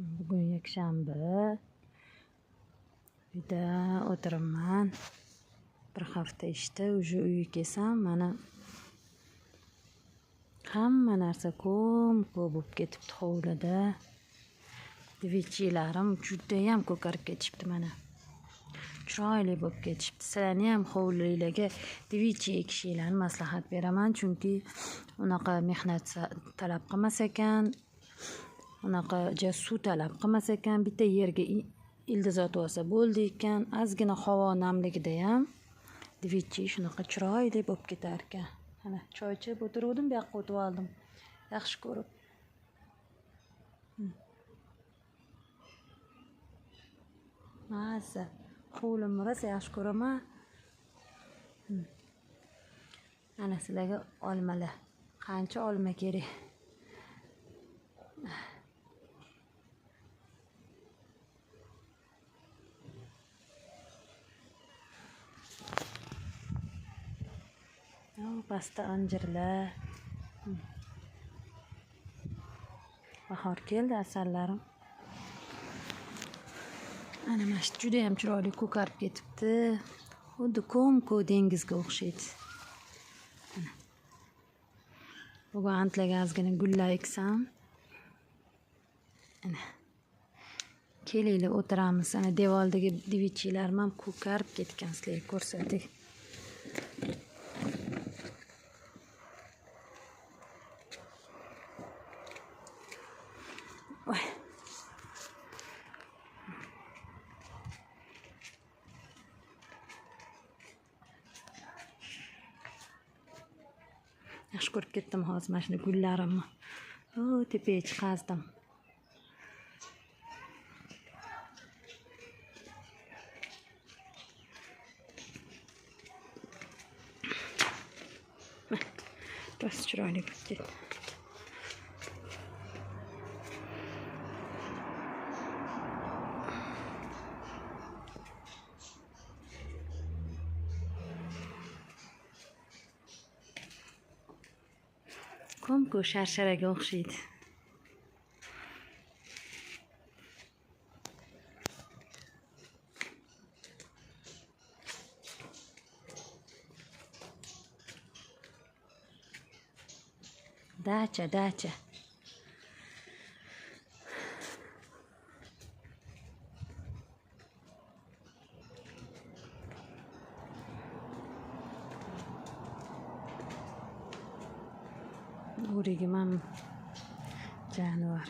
Bugun yakshanba. Uyda o'tiribman. Bir hafta ishda уже uyga kelsam, mana hamma narsa ko'm-ko'k bo'lib ketibdi hovlida. Devichilarim judayam ko'karib ketishibdi mana. Chiroyli bo'lib ketishibdi. Sizlarni ham hovlilarga devichi ekishinglarni maslahat beraman, chunki unaqa mehnat talab qilmas ekan, unaqa suv talab qilmas ekan, bitta yerga ildiz otib olsa bo'ldi ekan. Ozgina havo namligida ham devichi shunaqa chiroyli bo'lib ketar ekan. Mana choy ichib o'tirdim, bu yoqqa o'tib oldim. Yaxshi ko'rib. Mazza. Hovlimni rosa yaxshi ko'raman. Ana sizlarga olmalar. Qancha olma kerak? Pastda anjirlar. Bahor keldi, asallarim. Ana mana shu juda ham chiroyli ko'karib ketibdi. Xuddi ko'm-ko'k dengizga o'xshaydi. Bugun antlarga ozgina gullar eksam. Ana. Kelinglar o'tiramiz. Ana devordagi devichilarim ham ko'karib ketgan, sizlarga ko'rsatay. Yaxshi ko'rib ketdim hozir mana shuni gullarimni. Tepaga chiqazdim. Rosa chiroyli bo'lib ketdi. Ko'm-ko'k sharsharaga o'xshaydi. Dacha. O'rigim ham jonivar.